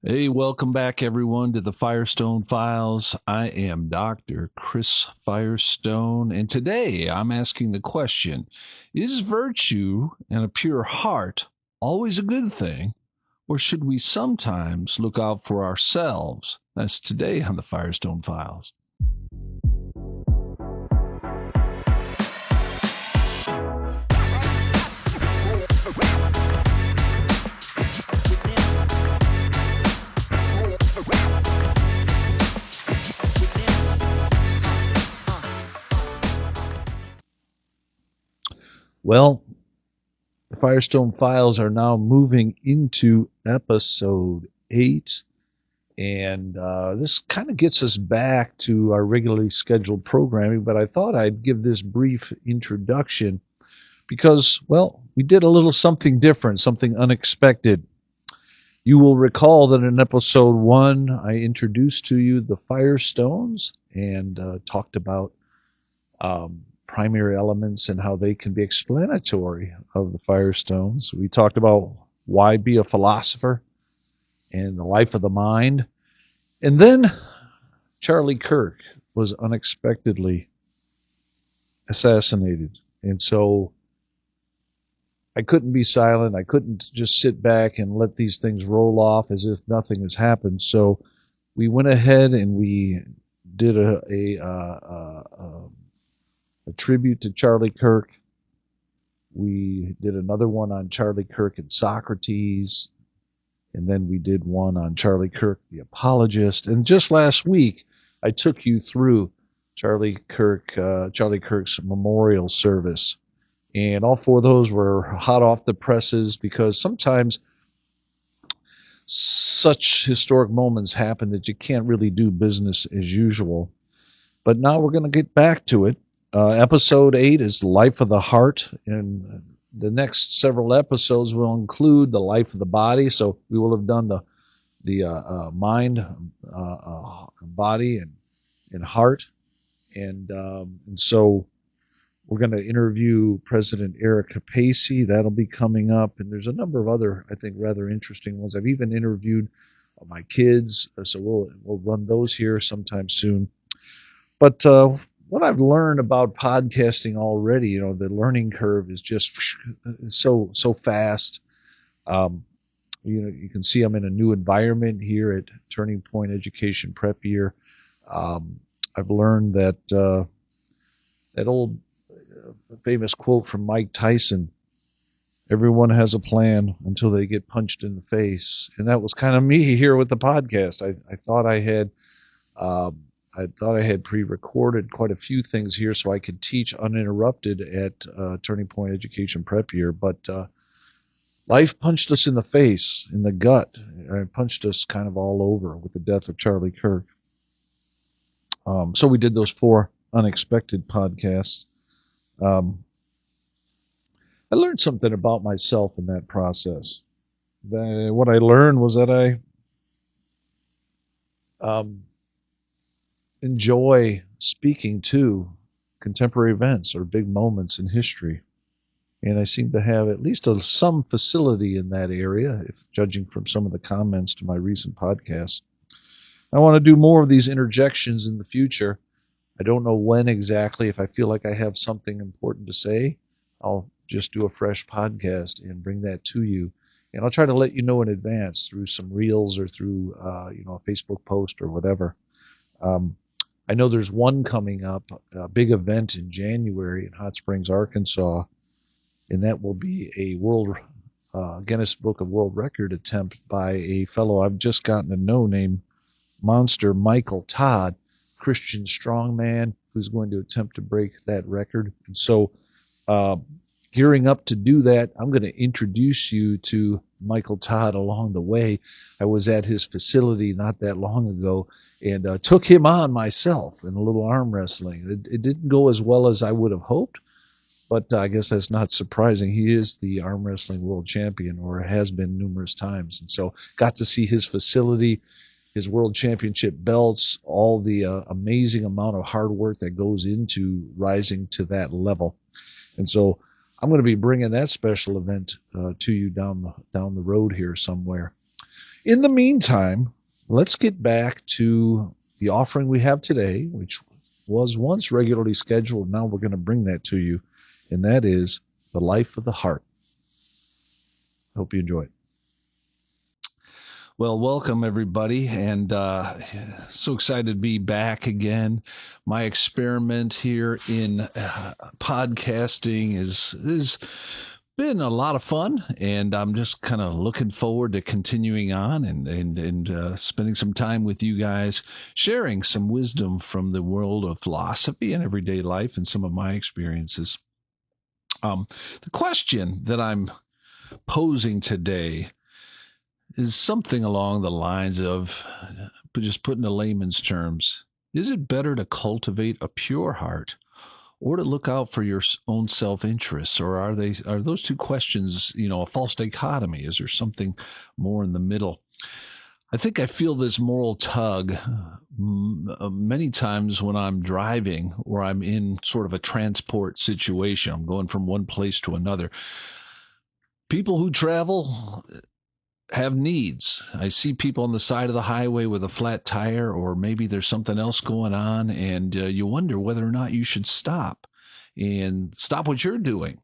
Hey, welcome back, everyone, to the Firestone Files. I am Dr. Chris Firestone, and today I'm asking the question: is virtue and a pure heart always a good thing, or should we sometimes look out for ourselves? That's today on the Firestone Files. Well, the Firestone Files are now moving into episode 8. And this kind of gets us back to our regularly scheduled programming, but I thought I'd give this brief introduction because, well, we did a little something different, something unexpected. You will recall that in episode 1, I introduced to you the Firestones and talked about primary elements and how they can be explanatory of the Firestones. We talked about why be a philosopher and the life of the mind. And then Charlie Kirk was unexpectedly assassinated. And so I couldn't be silent. I couldn't just sit back and let these things roll off as if nothing has happened. So we went ahead and we did a tribute to Charlie Kirk. We did another one on Charlie Kirk and Socrates. And then we did one on Charlie Kirk, the apologist. And just last week, I took you through Charlie Kirk's memorial service. And all 4 of those were hot off the presses because sometimes such historic moments happen that you can't really do business as usual. But now we're going to get back to it. Episode 8 is Life of the Heart, and the next several episodes will include the life of the body. So we will have done the mind, body, and heart, and so we're going to interview President Erica Pacey. That'll be coming up, and there's a number of other, I think, rather interesting ones. I've even interviewed my kids, so we'll run those here sometime soon. But what I've learned about podcasting already, the learning curve is just so fast. You can see I'm in a new environment here at Turning Point Education Prep Year. I've learned that that old famous quote from Mike Tyson: "Everyone has a plan until they get punched in the face," and that was kind of me here with the podcast. I thought I had. I thought I had pre-recorded quite a few things here so I could teach uninterrupted at Turning Point Education Prep Year, but life punched us in the face, in the gut. It punched us kind of all over with the death of Charlie Kirk. So we did those 4 unexpected podcasts. I learned something about myself in that process. What I learned was that I enjoy speaking to contemporary events or big moments in history. And I seem to have at least some facility in that area, if judging from some of the comments to my recent podcasts. I want to do more of these interjections in the future. I don't know when exactly. If I feel like I have something important to say, I'll just do a fresh podcast and bring that to you. And I'll try to let you know in advance through some reels or through a Facebook post or whatever. I know there's one coming up, a big event in January in Hot Springs, Arkansas, and that will be a Guinness Book of World Record attempt by a fellow I've just gotten to know named Monster Michael Todd, Christian strongman, who's going to attempt to break that record. And so gearing up to do that, I'm going to introduce you to Michael Todd along the way. I was at his facility not that long ago and took him on myself in a little arm wrestling. It didn't go as well as I would have hoped, but I guess that's not surprising. He is the arm wrestling world champion, or has been numerous times. And so got to see his facility, his world championship belts, all the amazing amount of hard work that goes into rising to that level. And so I'm going to be bringing that special event to you down the road here somewhere. In the meantime, let's get back to the offering we have today, which was once regularly scheduled. Now we're going to bring that to you, and that is the life of the heart. Hope you enjoy it. Well, welcome everybody, and so excited to be back again. My experiment here in podcasting is been a lot of fun, and I'm just kind of looking forward to continuing on and spending some time with you guys, sharing some wisdom from the world of philosophy and everyday life and some of my experiences. The question that I'm posing today is something along the lines of, just put into layman's terms, is it better to cultivate a pure heart or to look out for your own self-interest? Or are those two questions, a false dichotomy? Is there something more in the middle? I think I feel this moral tug many times when I'm driving or I'm in sort of a transport situation. I'm going from one place to another. People who travel have needs. I see people on the side of the highway with a flat tire, or maybe there's something else going on, and you wonder whether or not you should stop what you're doing,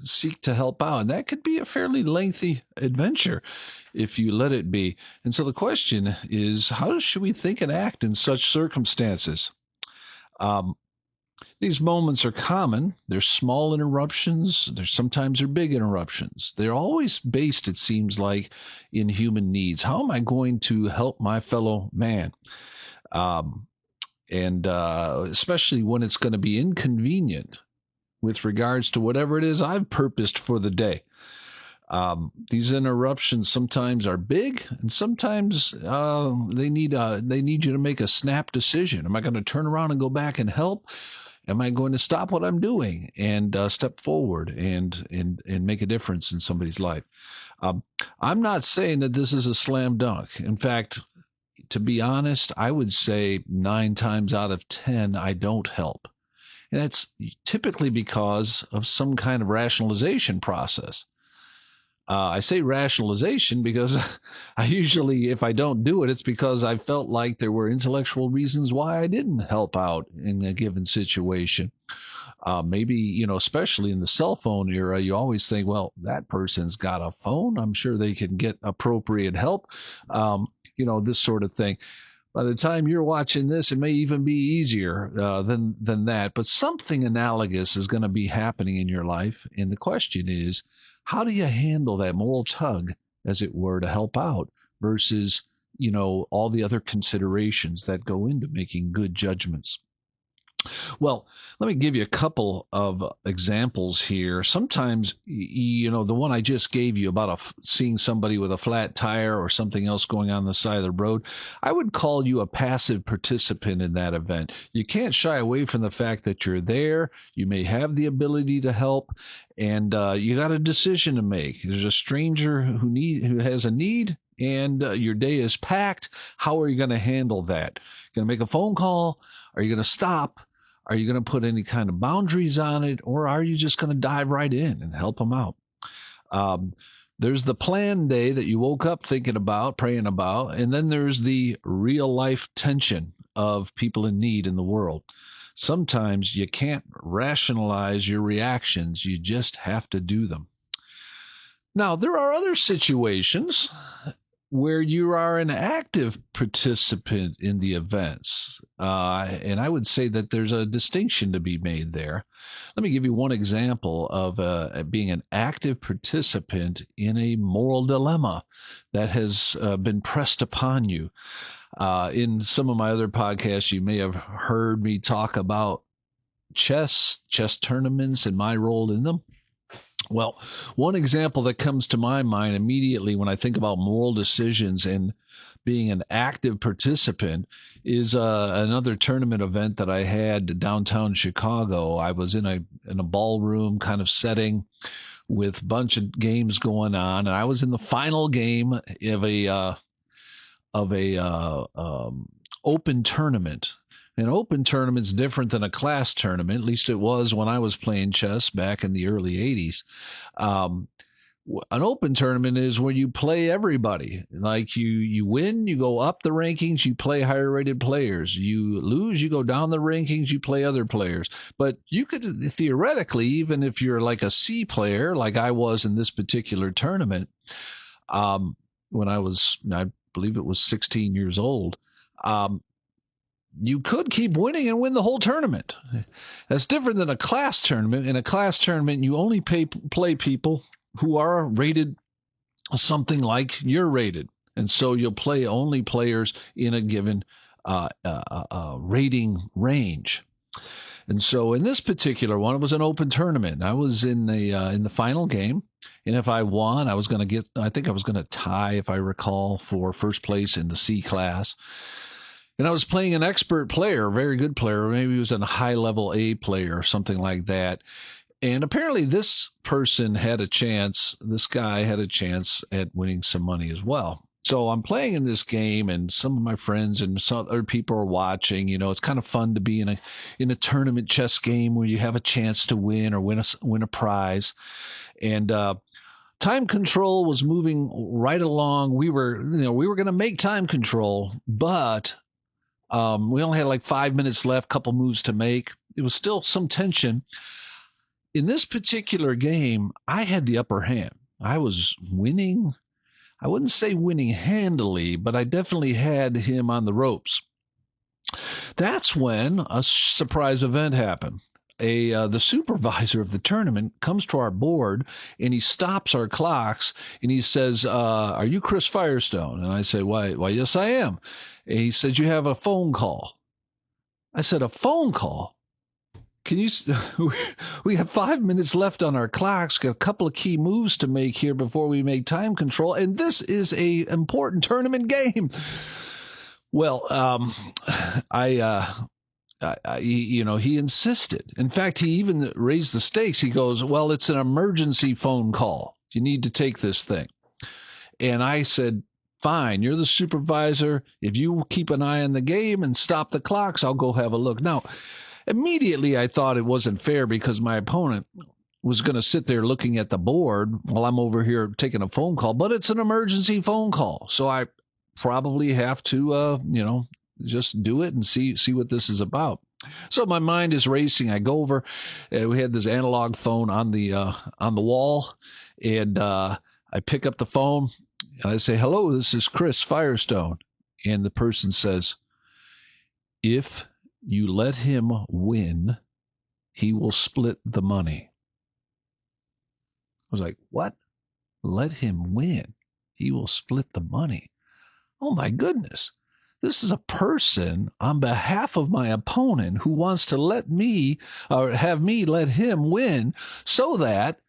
seek to help out. And that could be a fairly lengthy adventure if you let it be. And so the question is, how should we think and act in such circumstances? These moments are common. They're small interruptions. Sometimes they're big interruptions. They're always based, it seems like, in human needs. How am I going to help my fellow man? Especially when it's going to be inconvenient with regards to whatever it is I've purposed for the day. These interruptions sometimes are big, and sometimes they need you to make a snap decision. Am I going to turn around and go back and help? Am I going to stop what I'm doing and step forward and make a difference in somebody's life? I'm not saying that this is a slam dunk. In fact, to be honest, I would say 9 times out of 10, I don't help. And it's typically because of some kind of rationalization process. I say rationalization because I usually, if I don't do it, it's because I felt like there were intellectual reasons why I didn't help out in a given situation. Maybe, especially in the cell phone era, you always think, well, that person's got a phone. I'm sure they can get appropriate help, this sort of thing. By the time you're watching this, it may even be easier than that. But something analogous is going to be happening in your life. And the question is, how do you handle that moral tug, as it were, to help out versus, all the other considerations that go into making good judgments? Well, let me give you a couple of examples here. Sometimes, the one I just gave you about seeing somebody with a flat tire or something else going on the side of the road, I would call you a passive participant in that event. You can't shy away from the fact that you're there. You may have the ability to help, and you got a decision to make. There's a stranger who has a need, and your day is packed. How are you going to handle that? Going to make a phone call? Are you going to stop? Are you going to put any kind of boundaries on it, or are you just going to dive right in and help them out? There's the planned day that you woke up thinking about, praying about, and then there's the real life tension of people in need in the world. Sometimes you can't rationalize your reactions. You just have to do them. Now, there are other situations where you are an active participant in the events. And I would say that there's a distinction to be made there. Let me give you one example of being an active participant in a moral dilemma that has been pressed upon you. In some of my other podcasts, you may have heard me talk about chess tournaments and my role in them. Well, one example that comes to my mind immediately when I think about moral decisions and being an active participant is another tournament event that I had downtown Chicago. I was in a ballroom kind of setting with a bunch of games going on, and I was in the final game of a open tournament. An open tournament's different than a class tournament. At least it was when I was playing chess back in the early 80s. An open tournament is when you play everybody. Like you win, you go up the rankings, you play higher rated players. You lose, you go down the rankings, you play other players. But you could theoretically, even if you're like a C player, like I was in this particular tournament, when I believe it was 16 years old, you could keep winning and win the whole tournament. That's different than a class tournament. In a class tournament, you only play people who are rated something like you're rated. And so you'll play only players in a given rating range. And so in this particular one, it was an open tournament. I was in the final game. And if I won, I think I was going to tie, if I recall, for first place in the C class. And I was playing an expert player, a very good player. Maybe he was a high-level A player or something like that. And apparently this person had a chance, this guy had a chance at winning some money as well. So I'm playing in this game, and some of my friends and some other people are watching. You know, it's kind of fun to be in a tournament chess game where you have a chance to win or win a prize. And time control was moving right along. We were going to make time control, but we only had like 5 minutes left, couple moves to make. It was still some tension. In this particular game, I had the upper hand. I was winning. I wouldn't say winning handily, but I definitely had him on the ropes. That's when a surprise event happened. The supervisor of the tournament comes to our board and he stops our clocks and he says, "Are you Chris Firestone?" And I say, "Why, yes, I am." And he says, "You have a phone call." I said, "A phone call? Can you? We have 5 minutes left on our clocks. Got a couple of key moves to make here before we make time control, and this is a important tournament game." Well, he insisted. In fact, he even raised the stakes. He goes, "Well, it's an emergency phone call. You need to take this thing." And I said, "Fine, you're the supervisor. If you keep an eye on the game and stop the clocks, I'll go have a look." Now, immediately I thought it wasn't fair because my opponent was going to sit there looking at the board while I'm over here taking a phone call, but it's an emergency phone call. So I probably have to, just do it and see what this is about. So my mind is racing. I go over. We had this analog phone on the wall, and I pick up the phone and I say, "Hello, this is Chris Firestone." And the person says, "If you let him win, he will split the money." I was like, "What? Let him win? He will split the money?" Oh my goodness. This is a person on behalf of my opponent who wants to let me or have me let him win so that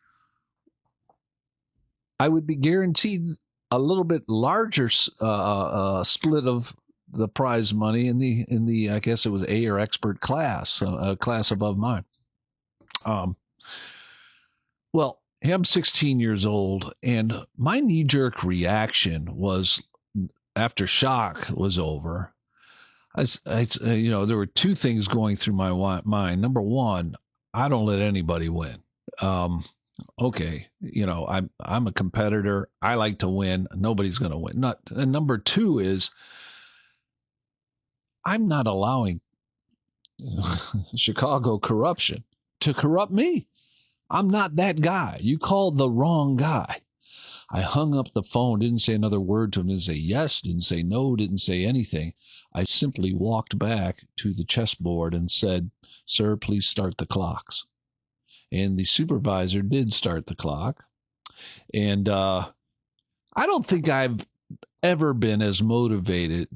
I would be guaranteed a little bit larger split of the prize money in the I guess it was A or expert class, a class above mine. Well, I'm 16 years old, and my knee-jerk reaction was, after shock was over, there were two things going through my mind. Number one, I don't let anybody win. Okay, I'm a competitor. I like to win. Nobody's going to win. And number two is, I'm not allowing Chicago corruption to corrupt me. I'm not that guy. You called the wrong guy. I hung up the phone, didn't say another word to him, didn't say yes, didn't say no, didn't say anything. I simply walked back to the chessboard and said, "Sir, please start the clocks." And the supervisor did start the clock. And I don't think I've ever been as motivated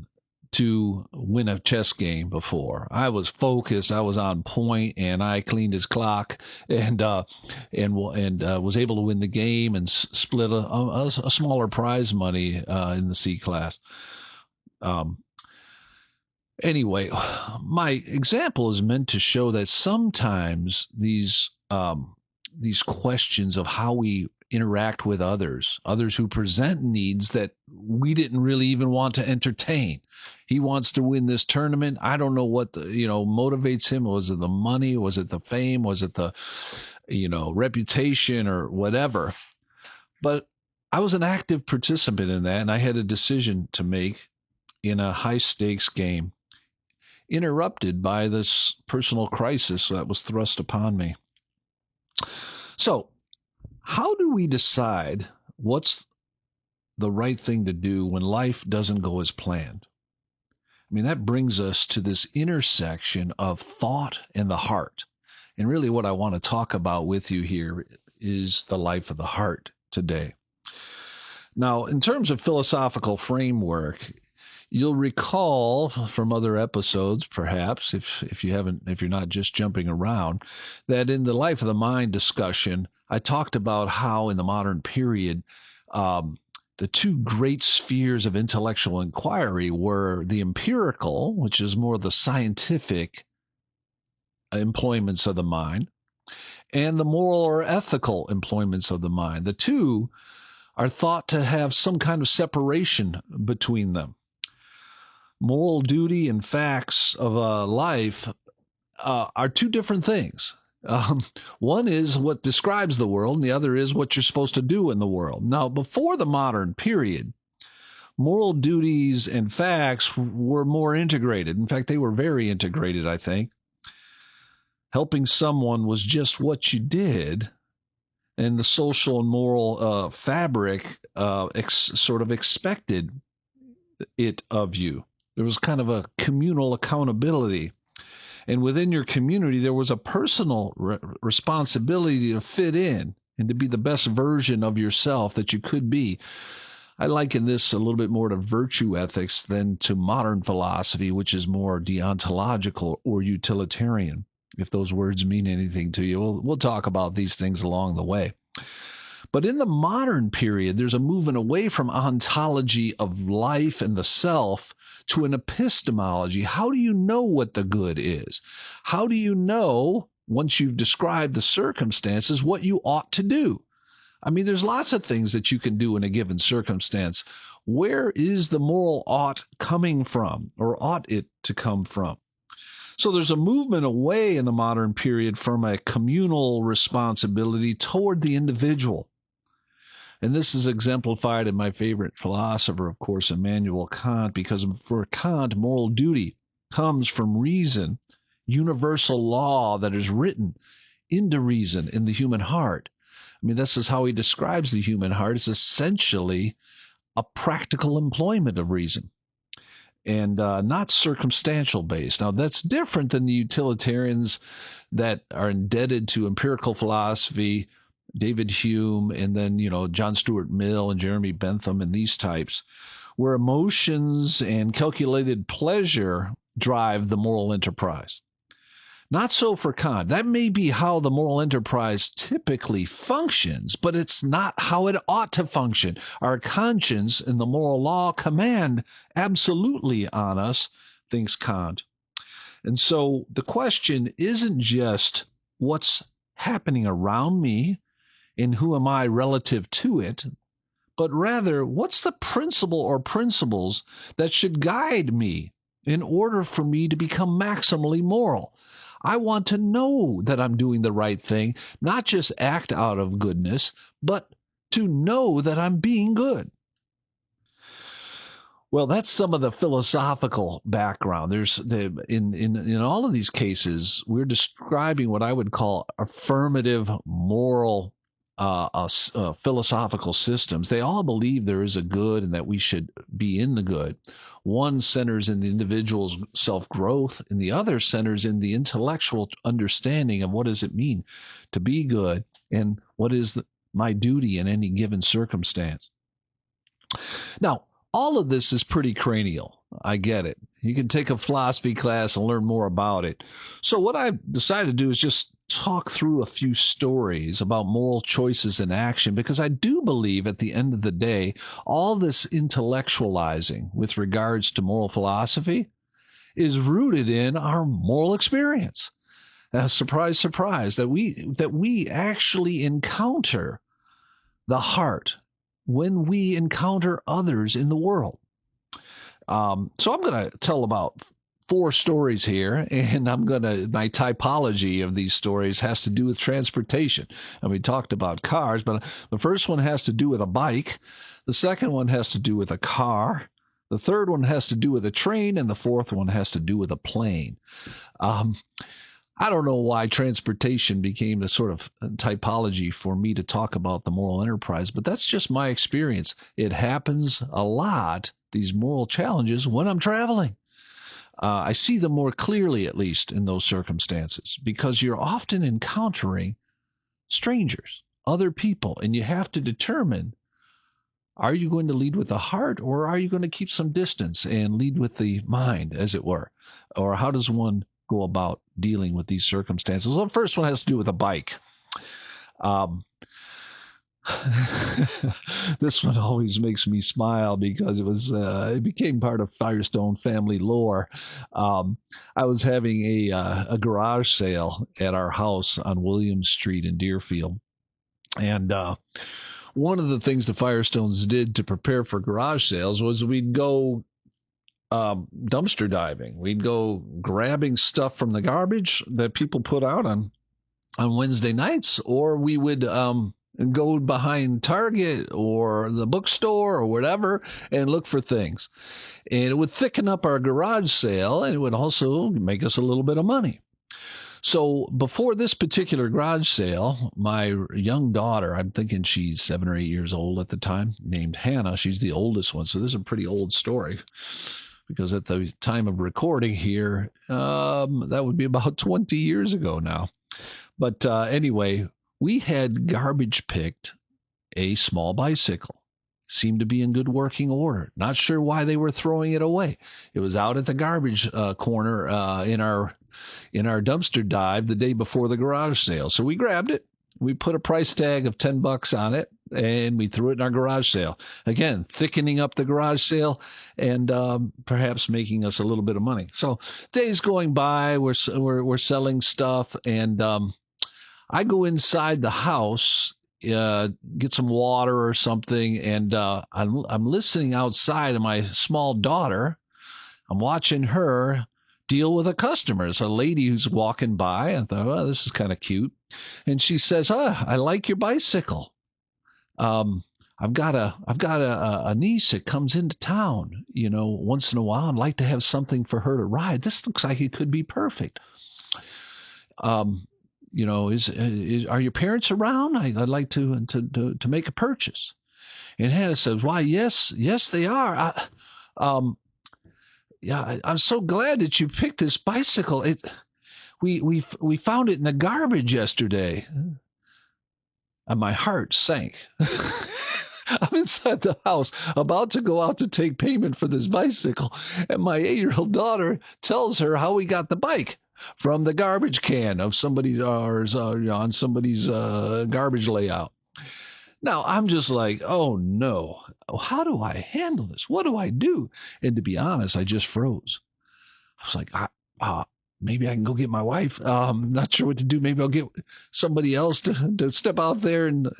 to win a chess game before. I was focused, I was on point, and I cleaned his clock and was able to win the game and split a smaller prize money in the C class. Anyway, my example is meant to show that sometimes these questions of how we interact with others who present needs that we didn't really even want to entertain. He wants to win this tournament. I don't know what motivates him. Was it the money? Was it the fame? Was it the reputation or whatever? But I was an active participant in that, and I had a decision to make in a high stakes game, interrupted by this personal crisis that was thrust upon me. So, how do we decide what's the right thing to do when life doesn't go as planned? I mean, that brings us to this intersection of thought and the heart. And really, what I want to talk about with you here is the life of the heart today. Now, in terms of philosophical framework, you'll recall from other episodes, perhaps, if you're not just jumping around, that in the life of the mind discussion, I talked about how in the modern period, the two great spheres of intellectual inquiry were the empirical, which is more the scientific employments of the mind, and the moral or ethical employments of the mind. The two are thought to have some kind of separation between them. Moral duty and facts of life are two different things. One is what describes the world, and the other is what you're supposed to do in the world. Now, before the modern period, moral duties and facts were more integrated. In fact, they were very integrated, I think. Helping someone was just what you did, and the social and moral fabric sort of expected it of you. There was kind of a communal accountability. And within your community, there was a personal responsibility to fit in and to be the best version of yourself that you could be. I liken this a little bit more to virtue ethics than to modern philosophy, which is more deontological or utilitarian, if those words mean anything to you. We'll talk about these things along the way. But in the modern period, there's a movement away from ontology of life and the self to an epistemology. How do you know what the good is? How do you know, once you've described the circumstances, what you ought to do? I mean, there's lots of things that you can do in a given circumstance. Where is the moral ought coming from, or ought it to come from? So there's a movement away in the modern period from a communal responsibility toward the individual. And this is exemplified in my favorite philosopher, of course, Immanuel Kant, because for Kant, moral duty comes from reason, universal law that is written into reason in the human heart. I mean, this is how he describes the human heart. It's essentially a practical employment of reason and not circumstantial based. Now, that's different than the utilitarians that are indebted to empirical philosophy, David Hume, and then, John Stuart Mill and Jeremy Bentham and these types, where emotions and calculated pleasure drive the moral enterprise. Not so for Kant. That may be how the moral enterprise typically functions, but it's not how it ought to function. Our conscience and the moral law command absolutely on us, thinks Kant. And so the question isn't just what's happening around me and who am I relative to it, but rather what's the principle or principles that should guide me in order for me to become maximally moral. I want to know that I'm doing the right thing, not just act out of goodness, but to know that I'm being good. Well, that's some of the philosophical background. In all of these cases, we're describing what I would call affirmative moral philosophical systems. They all believe there is a good and that we should be in the good. One centers in the individual's self-growth, and the other centers in the intellectual understanding of what does it mean to be good and what is my duty in any given circumstance. Now, all of this is pretty cranial. I get it. You can take a philosophy class and learn more about it. So what I decided to do is just talk through a few stories about moral choices in action, because I do believe at the end of the day, all this intellectualizing with regards to moral philosophy is rooted in our moral experience. Surprise, surprise, that we actually encounter the heart when we encounter others in the world. So I'm going to tell about 4 stories here, and my typology of these stories has to do with transportation. And we talked about cars, but the first one has to do with a bike. The second one has to do with a car. The third one has to do with a train, and the fourth one has to do with a plane. I don't know why transportation became a sort of typology for me to talk about the moral enterprise, but that's just my experience. It happens a lot, these moral challenges, when I'm traveling. I see them more clearly, at least, in those circumstances, because you're often encountering strangers, other people, and you have to determine, are you going to lead with the heart, or are you going to keep some distance and lead with the mind, as it were? Or how does one go about dealing with these circumstances? Well, the first one has to do with a bike. This one always makes me smile because it became part of Firestone family lore. I was having a garage sale at our house on Williams Street in Deerfield, and one of the things the Firestones did to prepare for garage sales was we'd go dumpster diving. We'd go grabbing stuff from the garbage that people put out on Wednesday nights, or we would go behind Target or the bookstore or whatever and look for things. And it would thicken up our garage sale, and it would also make us a little bit of money. So before this particular garage sale, my young daughter, I'm thinking she's 7 or 8 years old at the time, named Hannah. She's the oldest one, so this is a pretty old story, because at the time of recording here, that would be about 20 years ago now. But anyway, we had garbage picked a small bicycle. Seemed to be in good working order. Not sure why they were throwing it away. It was out at the garbage corner in our dumpster dive the day before the garage sale. So we grabbed it. We put a price tag of $10 on it, and we threw it in our garage sale. Again, thickening up the garage sale and perhaps making us a little bit of money. So days going by, we're selling stuff, and I go inside the house, get some water or something, and I'm listening outside, and my small daughter, I'm watching her deal with a customer. It's a lady who's walking by. I thought, well, this is kind of cute. And she says, I like your bicycle. I've got a niece that comes into town, once in a while. I'd like to have something for her to ride. This looks like it could be perfect. Are your parents around? I'd like to make a purchase. And Hannah says, why, yes, they are. I'm so glad that you picked this bicycle. We found it in the garbage yesterday. And my heart sank. I'm inside the house, about to go out to take payment for this bicycle, and my 8-year-old daughter tells her how we got the bike from the garbage can of somebody's on somebody's garbage layout. Now, I'm just like, oh, no. How do I handle this? What do I do? And to be honest, I just froze. I was like, maybe I can go get my wife. Not sure what to do. Maybe I'll get somebody else to step out there and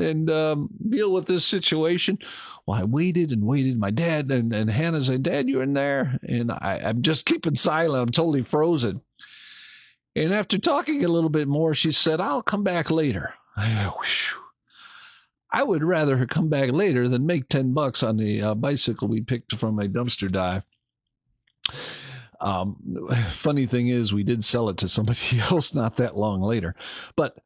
deal with this situation. Well, I waited and waited. My dad and Hannah said, Dad, you in there? And I'm just keeping silent. I'm totally frozen. And after talking a little bit more, she said, I'll come back later. I would rather her come back later than make $10 on the bicycle we picked from a dumpster dive. Funny thing is, we did sell it to somebody else not that long later. But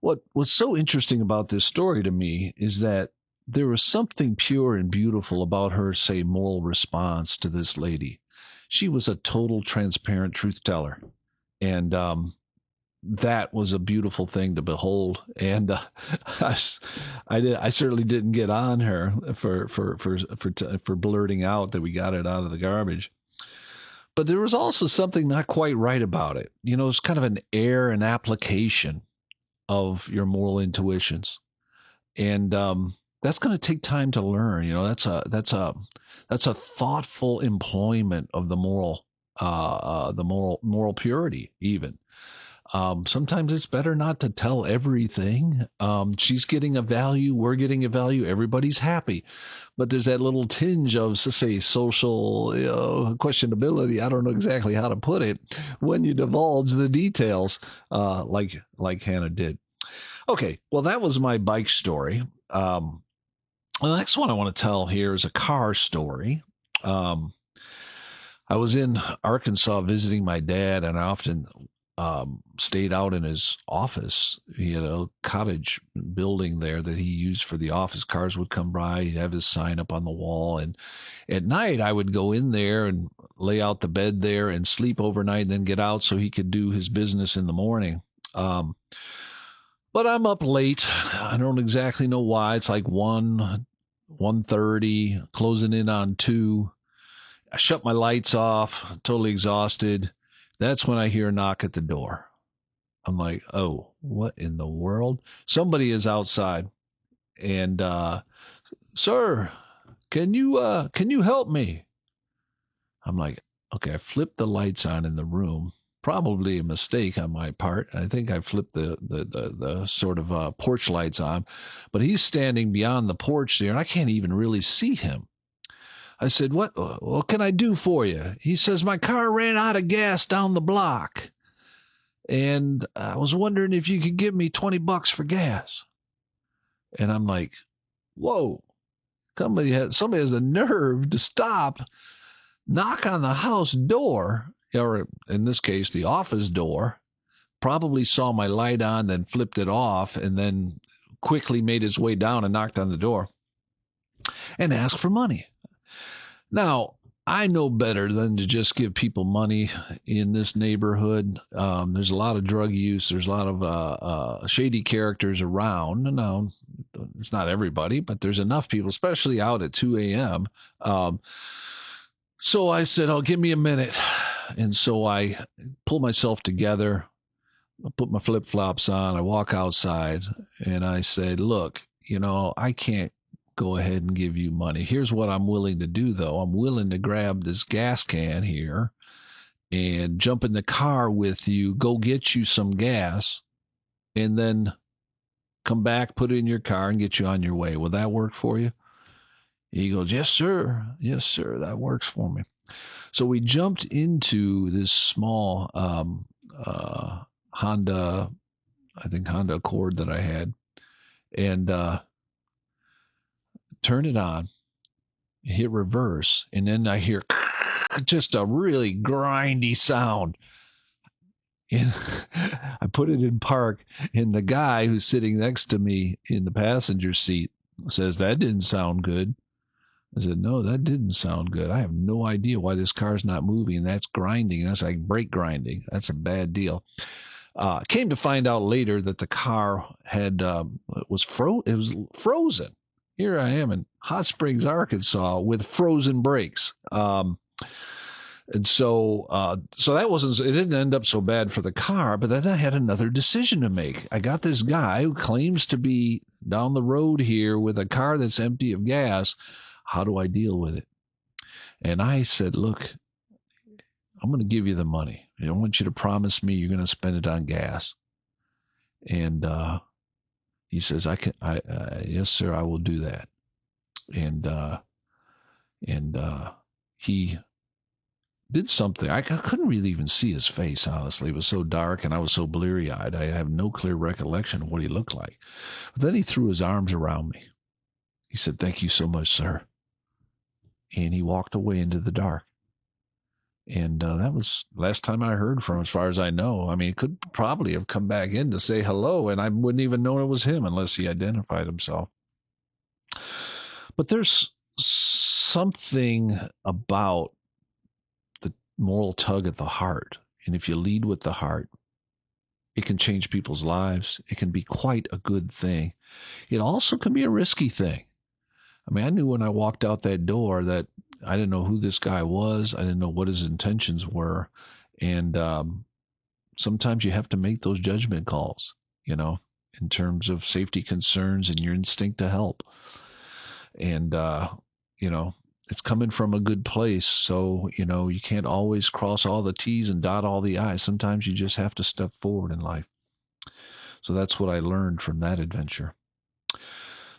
what was so interesting about this story to me is that there was something pure and beautiful about her, say, moral response to this lady. She was a total transparent truth teller. And that was a beautiful thing to behold. And I certainly didn't get on her for blurting out that we got it out of the garbage. But there was also something not quite right about it. It's kind of an error in application of your moral intuitions. And that's going to take time to learn. That's a thoughtful employment of the moral purity even. Sometimes it's better not to tell everything. She's getting a value. We're getting a value. Everybody's happy. But there's that little tinge of, say, social questionability. I don't know exactly how to put it when you divulge the details, like Hannah did. Okay, well, that was my bike story. The next one I want to tell here is a car story. I was in Arkansas visiting my dad, and I often stayed out in his office. He had a cottage building there that he used for the office. Cars would come by, he'd have his sign up on the wall, and at night I would go in there and lay out the bed there and sleep overnight and then get out so he could do his business in the morning. But I'm up late. I don't exactly know why. It's like 1:30, closing in on 2. I shut my lights off, totally exhausted. That's when I hear a knock at the door. I'm like, oh, what in the world? Somebody is outside. And sir, can you help me? I'm like, okay, I flipped the lights on in the room. Probably a mistake on my part. I think I flipped the sort of porch lights on, but he's standing beyond the porch there, and I can't even really see him. I said, what can I do for you? He says, my car ran out of gas down the block, and I was wondering if you could give me $20 for gas. And I'm like, whoa, somebody has the nerve to stop, knock on the house door, or in this case, the office door, probably saw my light on, then flipped it off, and then quickly made his way down and knocked on the door and asked for money. Now, I know better than to just give people money in this neighborhood. There's a lot of drug use. There's a lot of shady characters around. No, it's not everybody, but there's enough people, especially out at 2 a.m. So I said, oh, give me a minute. And so I pull myself together. I put my flip-flops on. I walk outside, and I say, look, I can't go ahead and give you money. Here's what I'm willing to do, though. I'm willing to grab this gas can here and jump in the car with you, go get you some gas, and then come back, put it in your car, and get you on your way. Will that work for you? He goes, yes, sir. Yes, sir. That works for me. So we jumped into this small Honda Accord that I had, and turn it on, hit reverse, and then I hear just a really grindy sound. And I put it in park, and the guy who's sitting next to me in the passenger seat says, that didn't sound good. I said, no, that didn't sound good. I have no idea why this car's not moving. That's grinding. That's like brake grinding. That's a bad deal. Came to find out later that the car had was frozen. Here I am in Hot Springs, Arkansas, with frozen brakes. And so it didn't end up so bad for the car, but then I had another decision to make. I got this guy who claims to be down the road here with a car that's empty of gas. How do I deal with it? And I said, look, I'm going to give you the money. I don't want you to promise me you're going to spend it on gas. And he says, yes, sir, I will do that. And he did something. I couldn't really even see his face, honestly. It was so dark, and I was so bleary-eyed. I have no clear recollection of what he looked like. But then he threw his arms around me. He said, thank you so much, sir. And he walked away into the dark. And that was last time I heard from him, as far as I know. I mean, he could probably have come back in to say hello, and I wouldn't even know it was him unless he identified himself. But there's something about the moral tug at the heart. And if you lead with the heart, it can change people's lives. It can be quite a good thing. It also can be a risky thing. I mean, I knew when I walked out that door that I didn't know who this guy was. I didn't know what his intentions were. And sometimes you have to make those judgment calls, in terms of safety concerns and your instinct to help. And, it's coming from a good place. So, you can't always cross all the T's and dot all the I's. Sometimes you just have to step forward in life. So that's what I learned from that adventure.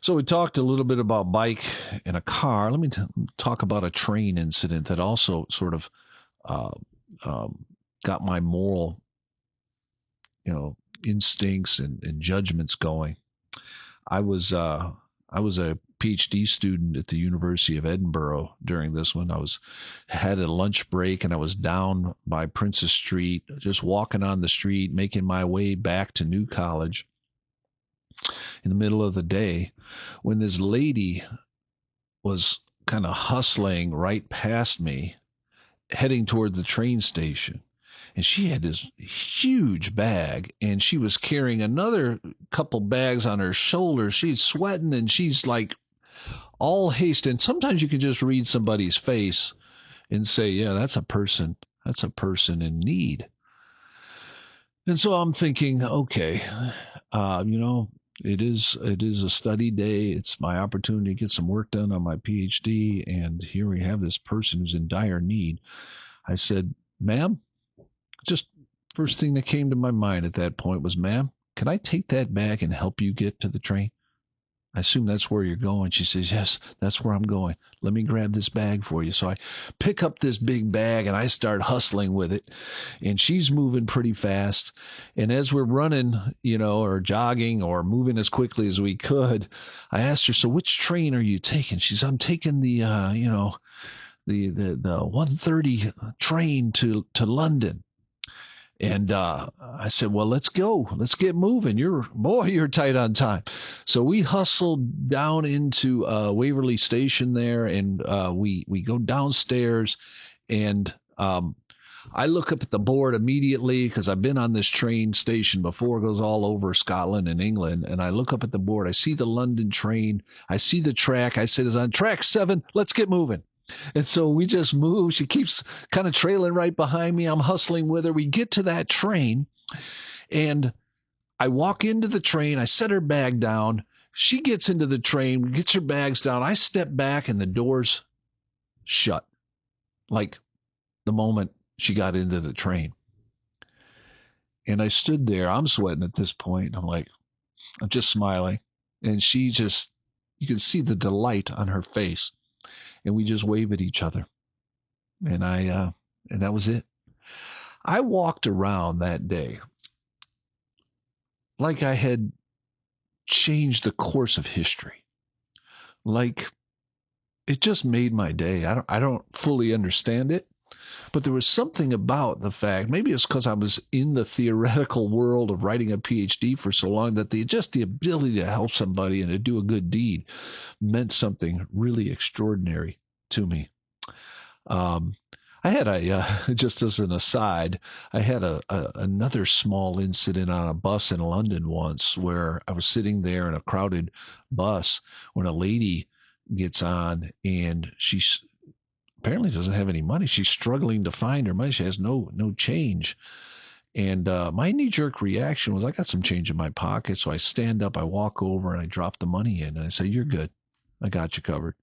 So we talked a little bit about bike and a car. Let me talk about a train incident that also sort of uh, got my moral, instincts and judgments going. I was a PhD student at the University of Edinburgh during this one. Had a lunch break and I was down by Princess Street, just walking on the street, making my way back to New College in the middle of the day when this lady was kind of hustling right past me, heading toward the train station. And she had this huge bag and she was carrying another couple bags on her shoulders. She's sweating and she's like all haste. And sometimes you can just read somebody's face and say, yeah, that's a person in need. And so I'm thinking, okay, it is a study day. It's my opportunity to get some work done on my PhD. And here we have this person who's in dire need. I said, ma'am, just first thing that came to my mind at that point was, ma'am, can I take that bag and help you get to the train? I assume that's where you're going. She says, yes, that's where I'm going. Let me grab this bag for you. So I pick up this big bag and I start hustling with it. And she's moving pretty fast. And as we're running, or jogging or moving as quickly as we could, I asked her, so which train are you taking? She said, I'm taking the 1:30 train to London. And I said, well, let's go. Let's get moving. You're tight on time. So we hustled down into Waverly Station there, and we go downstairs, and I look up at the board immediately because I've been on this train station before. It goes all over Scotland and England. And I look up at the board. I see the London train. I see the track. I said, it's on track 7. Let's get moving. And so we just move. She keeps kind of trailing right behind me. I'm hustling with her. We get to that train and I walk into the train. I set her bag down. She gets into the train, gets her bags down. I step back and the doors shut like the moment she got into the train. And I stood there. I'm sweating at this point. I'm just smiling. And you can see the delight on her face. And we just wave at each other. And and that was it. I walked around that day like I had changed the course of history. Like it just made my day. I don't fully understand it, but there was something about the fact, maybe it's because I was in the theoretical world of writing a PhD for so long, that the ability to help somebody and to do a good deed meant something really extraordinary to me. I had just as an aside, I had another small incident on a bus in London once where I was sitting there in a crowded bus when a lady gets on and she apparently doesn't have any money. She's struggling to find her money. She has no change. And my knee-jerk reaction was, I got some change in my pocket. So I stand up, I walk over, and I drop the money in. And I say, you're good. I got you covered.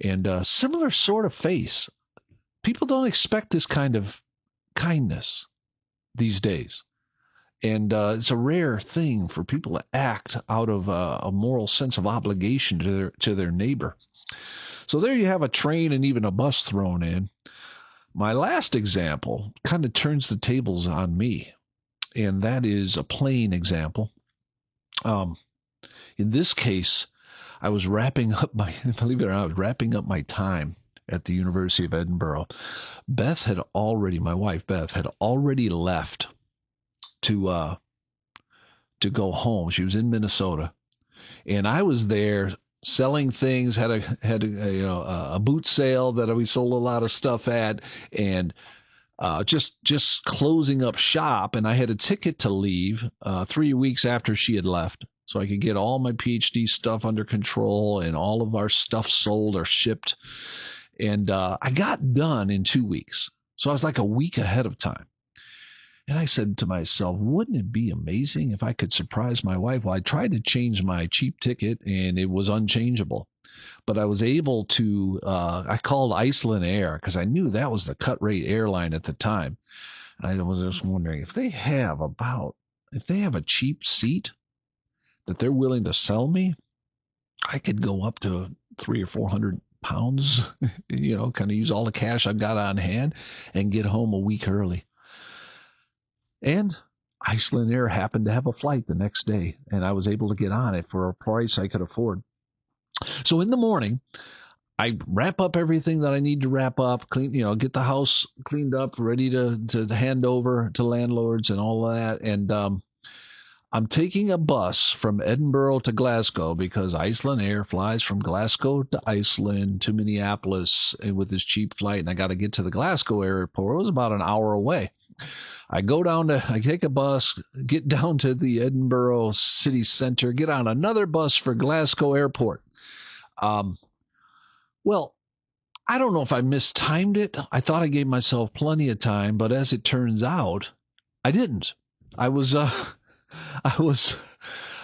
And similar sort of face. People don't expect this kind of kindness these days. And it's a rare thing for people to act out of a moral sense of obligation to their neighbor. So there you have a train and even a bus thrown in. My last example kind of turns the tables on me, and that is a plane example. In this case, I was wrapping up my time at the University of Edinburgh. My wife Beth had already left to go home. She was in Minnesota, and I was there selling things. Had a boot sale that we sold a lot of stuff at, and just closing up shop. And I had a ticket to leave 3 weeks after she had left, so I could get all my PhD stuff under control and all of our stuff sold or shipped. And I got done in 2 weeks. So I was like a week ahead of time. And I said to myself, wouldn't it be amazing if I could surprise my wife? Well, I tried to change my cheap ticket and it was unchangeable. but I was able to, I called Iceland Air because I knew that was the cut rate airline at the time. I was just wondering if they have a cheap seat that they're willing to sell me, I could go up to 300 or 400 pounds, kind of use all the cash I've got on hand and get home a week early. And Iceland Air happened to have a flight the next day, and I was able to get on it for a price I could afford. So in the morning, I wrap up everything that I need to wrap up, clean, get the house cleaned up, ready to hand over to landlords and all that. And I'm taking a bus from Edinburgh to Glasgow because Iceland Air flies from Glasgow to Iceland to Minneapolis with this cheap flight. And I got to get to the Glasgow airport. It was about an hour away. I take a bus, get down to the Edinburgh city center, get on another bus for Glasgow airport. Well, I don't know if I mistimed it. I thought I gave myself plenty of time, but as it turns out, I didn't. I was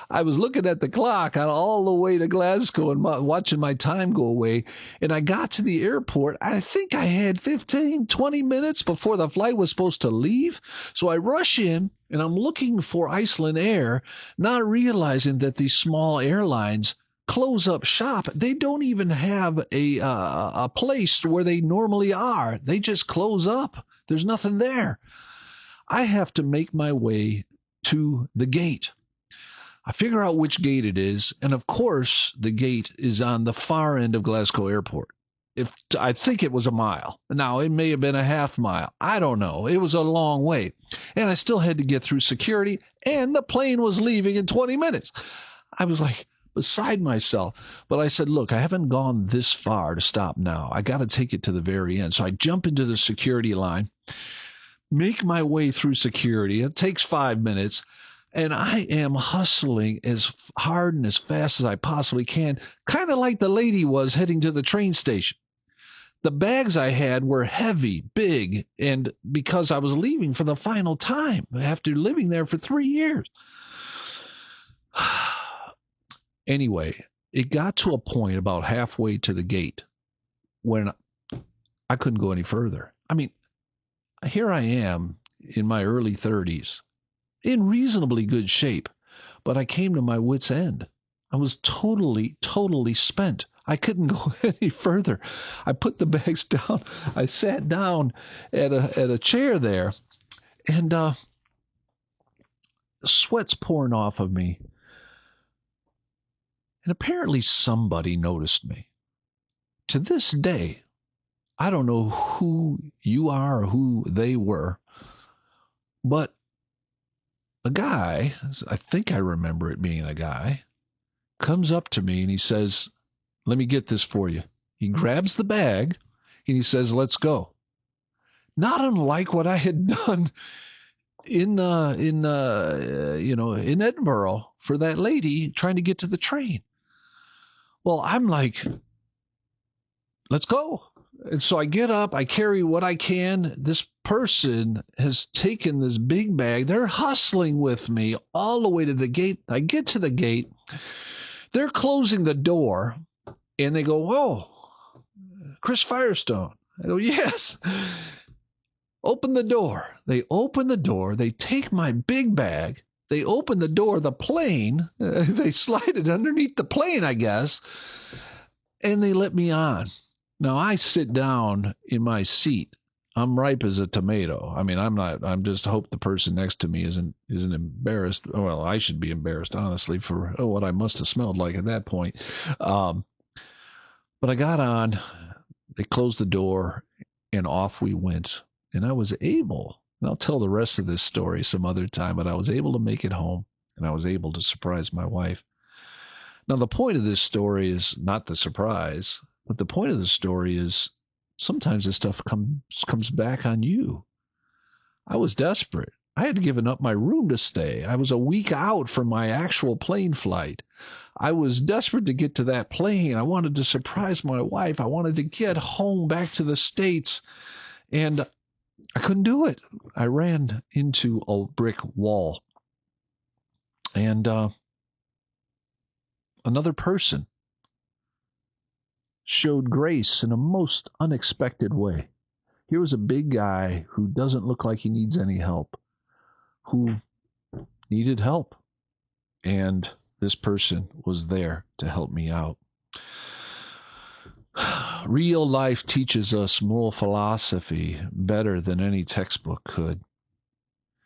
looking at the clock on all the way to Glasgow and watching my time go away. And I got to the airport. I think I had 15, 20 minutes before the flight was supposed to leave. So I rush in and I'm looking for Iceland Air, not realizing that these small airlines close up shop. They don't even have a place where they normally are. They just close up. There's nothing there. I have to make my way to the gate. I figure out which gate it is, and of course, the gate is on the far end of Glasgow Airport. I think it was a mile. Now, it may have been a half mile. I don't know. It was a long way. And I still had to get through security, and the plane was leaving in 20 minutes. I was like beside myself. But I said, look, I haven't gone this far to stop now. I got to take it to the very end. So I jump into the security line, make my way through security. It takes 5 minutes. And I am hustling as hard and as fast as I possibly can, kind of like the lady was heading to the train station. The bags I had were heavy, big, and because I was leaving for the final time after living there for 3 years. Anyway, it got to a point about halfway to the gate when I couldn't go any further. I mean, here I am in my early 30s. In reasonably good shape, but I came to my wit's end. I was totally spent. I couldn't go any further. I put the bags down. I sat down at a chair there, and sweat's pouring off of me. And apparently somebody noticed me. To this day, I don't know who you are or who they were, but a guy, I think I remember it being a guy, comes up to me and he says, let me get this for you. He grabs the bag and he says, let's go. Not unlike what I had done in Edinburgh for that lady trying to get to the train. Well, I'm like, let's go. And so I get up, I carry what I can. This person has taken this big bag. They're hustling with me all the way to the gate. I get to the gate. They're closing the door, and they go, whoa, Chris Firestone. I go, yes. Open the door. They open the door. They take my big bag. They open the door of the plane. They slide it underneath the plane, I guess, and they let me on. Now I sit down in my seat. I'm ripe as a tomato. I mean, I'm just hope the person next to me isn't embarrassed. Well, I should be embarrassed, honestly, for what I must have smelled like at that point. But I got on, they closed the door, and off we went. And I was able, and I'll tell the rest of this story some other time, but I was able to make it home, and I was able to surprise my wife. Now, the point of this story is not the surprise. But the point of the story is sometimes this stuff comes back on you. I was desperate. I had given up my room to stay. I was a week out from my actual plane flight. I was desperate to get to that plane. I wanted to surprise my wife. I wanted to get home back to the States. And I couldn't do it. I ran into a brick wall. And another person showed grace in a most unexpected way. Here was a big guy who doesn't look like he needs any help, who needed help. And this person was there to help me out. Real life teaches us moral philosophy better than any textbook could.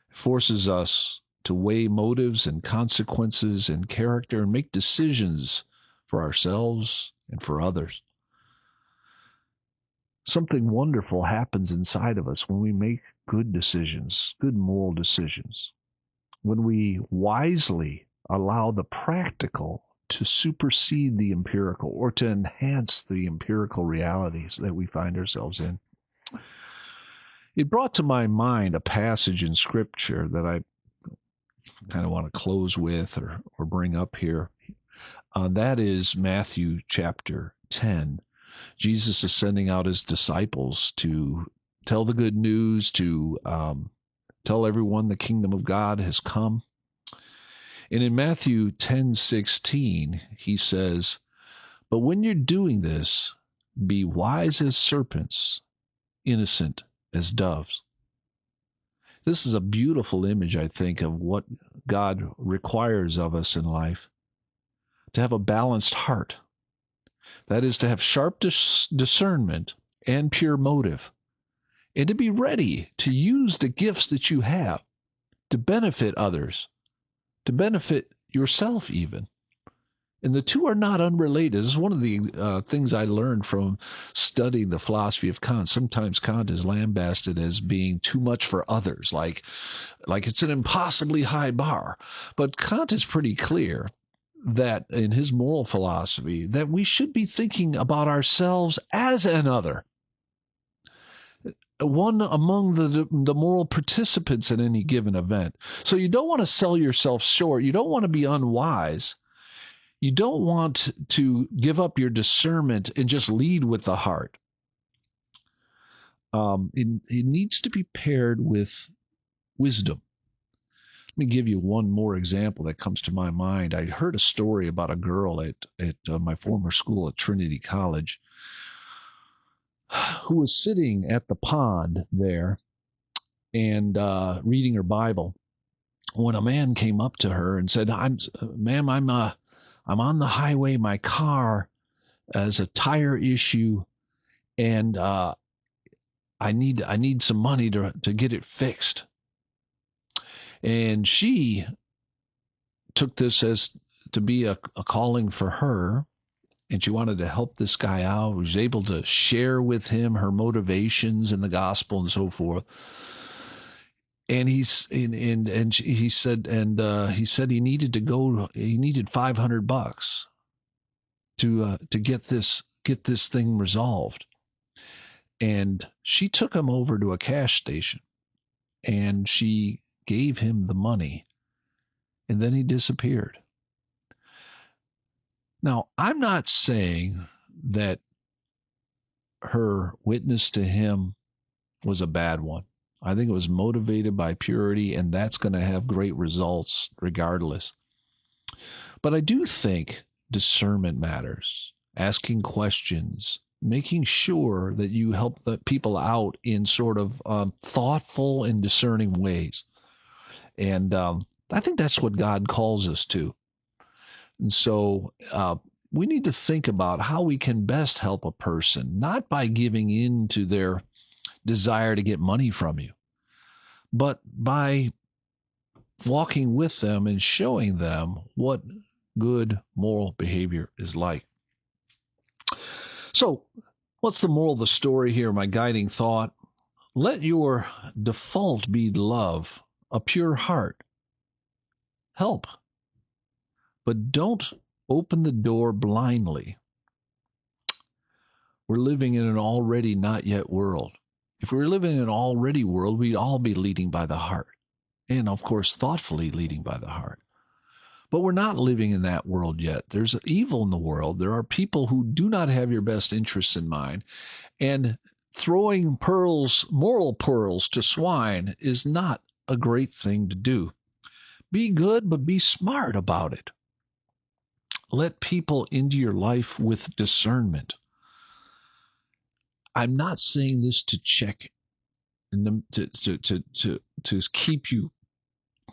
It forces us to weigh motives and consequences and character and make decisions for ourselves and for others. Something wonderful happens inside of us when we make good decisions, good moral decisions. When we wisely allow the practical to supersede the empirical or to enhance the empirical realities that we find ourselves in. It brought to my mind a passage in Scripture that I kind of want to close with or bring up here. That is Matthew chapter 10. Jesus is sending out his disciples to tell the good news, to tell everyone the kingdom of God has come. And in Matthew 10:16, he says, "But when you're doing this, be wise as serpents, innocent as doves." This is a beautiful image, I think, of what God requires of us in life. To have a balanced heart. That is, to have sharp discernment and pure motive. And to be ready to use the gifts that you have to benefit others, to benefit yourself even. And the two are not unrelated. This is one of the things I learned from studying the philosophy of Kant. Sometimes Kant is lambasted as being too much for others, like it's an impossibly high bar. But Kant is pretty clear that in his moral philosophy that we should be thinking about ourselves as another, one among the moral participants in any given event. So you don't want to sell yourself short. You don't want to be unwise. You don't want to give up your discernment and just lead with the heart. It needs to be paired with wisdom. Let me give you one more example that comes to my mind. I heard a story about a girl at my former school at Trinity College who was sitting at the pond there and reading her Bible when a man came up to her and said, "Ma'am, I'm on the highway. My car has a tire issue, and I need some money to get it fixed." And she took this as to be a calling for her, and she wanted to help this guy out. She was able to share with him her motivations in the gospel and so forth. And he said he needed to go. He needed $500 to get this thing resolved. And she took him over to a cash station, and she gave him the money, and then he disappeared. Now, I'm not saying that her witness to him was a bad one. I think it was motivated by purity, and that's going to have great results regardless. But I do think discernment matters. Asking questions, making sure that you help the people out in sort of thoughtful and discerning ways. And I think that's what God calls us to. And so we need to think about how we can best help a person, not by giving in to their desire to get money from you, but by walking with them and showing them what good moral behavior is like. So, what's the moral of the story here? My guiding thought: let your default be love, a pure heart. Help, but don't open the door blindly. We're living in an already not yet world. If we were living in an already world, we'd all be leading by the heart. And of course, thoughtfully leading by the heart. But we're not living in that world yet. There's evil in the world. There are people who do not have your best interests in mind. And throwing moral pearls to swine is not a great thing to do. Be good, but be smart about it. Let people into your life with discernment. I'm not saying this to check and to keep you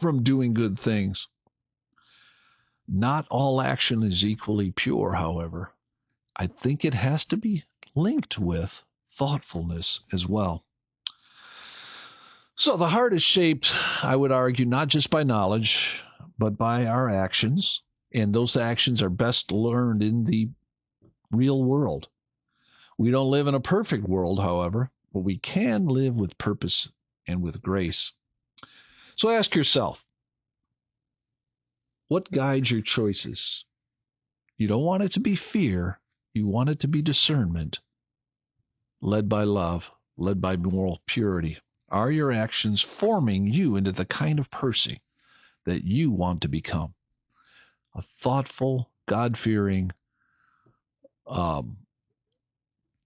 from doing good things. Not all action is equally pure, however. I think it has to be linked with thoughtfulness as well. So the heart is shaped, I would argue, not just by knowledge, but by our actions. And those actions are best learned in the real world. We don't live in a perfect world, however, but we can live with purpose and with grace. So ask yourself, what guides your choices? You don't want it to be fear. You want it to be discernment, led by love, led by moral purity. Are your actions forming you into the kind of person that you want to become? A thoughtful, God-fearing,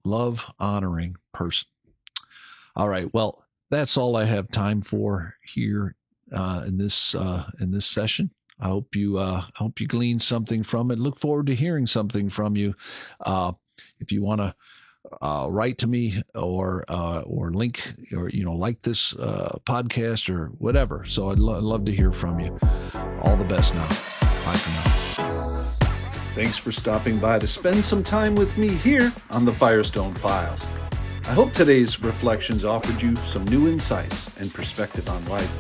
love-honoring person. All right, well, that's all I have time for here in this session. I hope you glean something from it. Look forward to hearing something from you. If you want to write to me or link or like this podcast or whatever. So I'd love to hear from you. All the best now. Bye for now. Thanks for stopping by to spend some time with me here on the Firestone Files. I hope today's reflections offered you some new insights and perspective on life.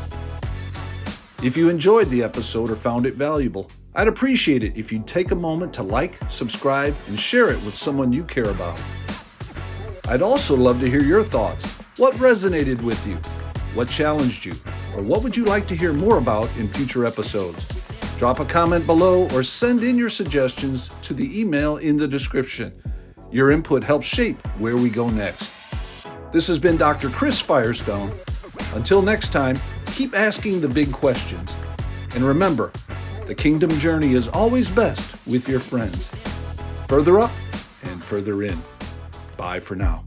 If you enjoyed the episode or found it valuable, I'd appreciate it if you'd take a moment to like, subscribe, and share it with someone you care about. I'd also love to hear your thoughts. What resonated with you? What challenged you? Or what would you like to hear more about in future episodes? Drop a comment below or send in your suggestions to the email in the description. Your input helps shape where we go next. This has been Dr. Chris Firestone. Until next time, keep asking the big questions. And remember, the kingdom journey is always best with your friends. Further up and further in. Bye for now.